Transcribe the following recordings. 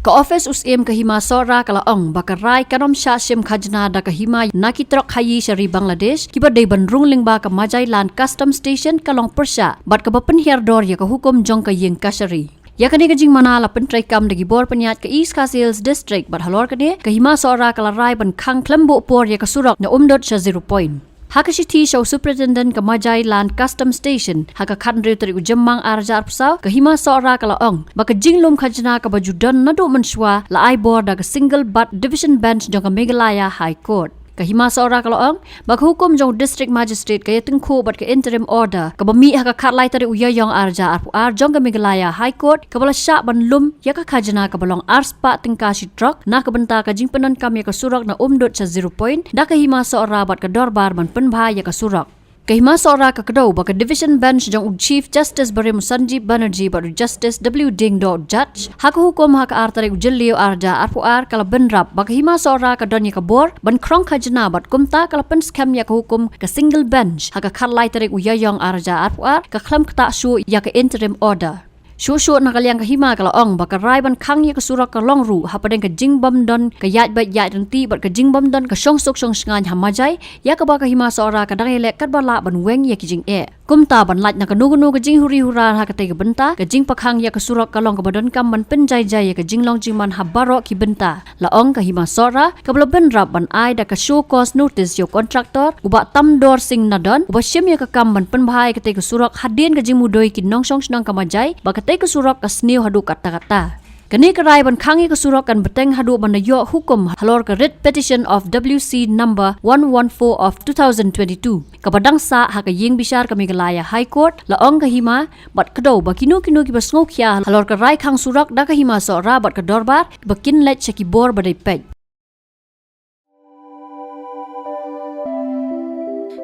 Ka office usim kahima sora kalaong bakarai kanom sha sim khajna da kahima nakitrok hayi shari Bangladesh kiba dei bandrung lingba ka Majai Land Custom Station kalong persha bat ka bapen hierdor ya ka hukum jong ka yeng kasari. Yakani ka jing mana la pentrai kam dagi bor penyat ke East Coast District bat halor kane kahima sora kalarai ban khang klembo por ya ka surak na umdot sha 0 point. Hakashiti show Superintendent ka Majai Land Custom Station haka khandre tari ujemmang arja arpsau kahima sora kalaong baka jinglum khajna ka bajudan nadu menswa la ai bor da ka single but division bench jong ka Meghalaya High Court. Kahima sora kalaong baka hukum jong district magistrate kaya tengku bat ka interim order ka bami haka khatlai tari uyayong arja ar jong ka Meghalaya High Court ka bala sya ban lum ya ka khajna ka balong arspa tengka si truck na ka benta ka jing penan kam ya ka surak na umdot sa 0 point da kahima sora bat ka dorbar ban penbha ya ka surak. Kahima sora ka kadau baka division bench jong Chief Justice Barim Sanjeev Banerjee baru Justice W Ding do judge haka hukum haka artare ujellio arja ar kala benrap baka hima sora ka donya ka bor ban krong khajna bat kumta kala pen scam ya ka hukum ka single bench haka kharlai tare uyayong arja ar ka khlam kta shu ya ka interim order. Shushu nakaliang kahima kalaong baka rai ban khang ya ka surak ka longru hapadeng ka jingbam don ka yat bat yat renti bat ka jingbam don ka shong ngan hamajai ya ka baka hima sora ka dangele kat bala ban weng ya ki jing kumta ban laj na ka nugu ka jing huri hurar ha ka te ka benta ka jing pakhang ya ka surak ka long ka badon kam ban penjai jai ya ka jinglong jingman habaro ki benta laong ka hima sora ka bala benrap ban ai da ka show cause notice yo contractor uba tam dor sing nadon uba syem ya ka kam ban penbhai ka te ka surak hadien ka jing mudoi ki nong shong snang ka majai baka te ka surak ka sniu hadu kata-kata. Kani karai ban khangi ka surak kan beteng hadu ban yo hukum halor ka writ petition of WC number 114 of 2022 kabadang sa ha ka ying bishar ka Meghalaya High Court laong ka hima bat kado bakino ki basngok kya halor ka rai khang surak da ka hima sora bat ka dorbar bakin let chaki bor badai pej.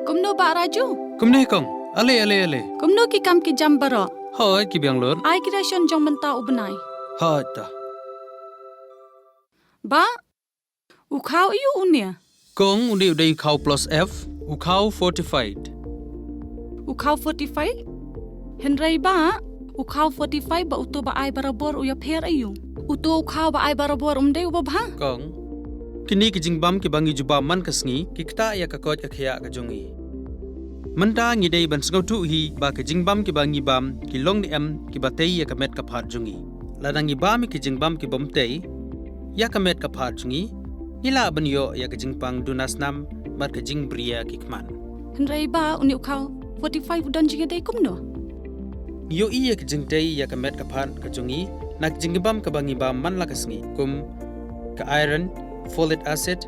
Kumno ba Raju? Kumne kong ale Kumno ki kam ki jam baro hoi ki biang lor ai ki ration jong menta ubnai ha ta ba ukhau yu unia kong undi udai khau plus f ukhau fortified ukhau 45 henrai ba ukhau 45 ba uto ba ai barabor uya pher ayu uto ukhau ba ai barabor umdei uba bha kong kini ki jingbam ki bangi juba man kasngi ki kta ya ka kot ka khya ka jongi menta ngi dei ban sngau tu hi ba ka jingbam ki bangi bam ki long ni em ki batei ya ka met ka phat jongi ladangi bam ki jingbam ki bomtei ya ka met ka phat jongi ila ban yo ya ka jingpang dunasnam mar ka jingbria ki kman henrai ba uni ukhau 45 udan jinga dei kumno yo i ya ka jingtei ya ka met ka phat ka jongi nak jingbam ka bangi bam man la kasngi kum ka iron folic acid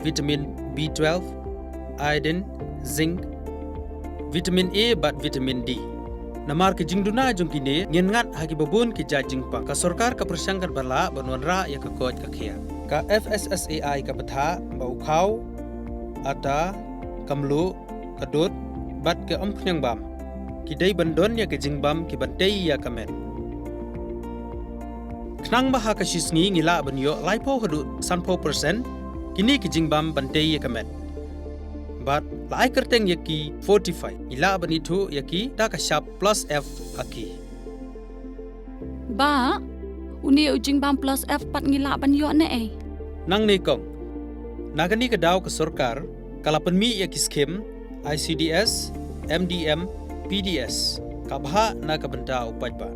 vitamin B12 iodine zinc vitamin A bat vitamin D. Namar ke jingduna jongkine ngengat hagi babun ke jajingpa ka sarkar ka persangkar bala banwanra ya ka kot ka khia. Ka FSSAI ka batha bau khau ata kamlu kadut bat ke ompnyang bam. Kidai bandon ya ke jingbam ki bantei ya kamet. Knang baha ka shisngi ngila banyo laipo hadu sanpo persen kini ke jingbam bantei ya kamet. But lai kerteng yaki 45 ila banitu yaki da ka sharp plus f haki ba uni ujing bam plus f pat ngila ban yo ne nang ne kong nagani ka daw ka sarkar kala panmi yaki scheme ICDS MDM PDS ka bha na ka benta upaj ba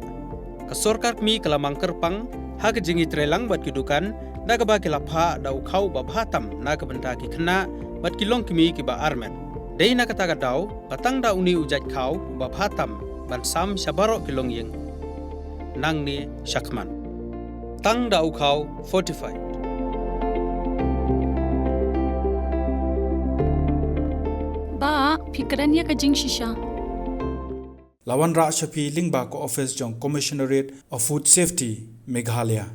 ka sarkar mi kala mangker pang ha ka jingi trelang bat kidukan da ka ba kila pha daw khau ba bhatam na ka benta ki khna bat kilong kimi ki ba armen dei na kata ka daw patang da uni ujat khau ba phatam ban sam shabaro kilong yeng nang ni shakman tang da khau 45 ba fikran ya ka jing shisha Lawan Ra Shafi Lingba ko office jong Commissionerate of Food Safety Meghalaya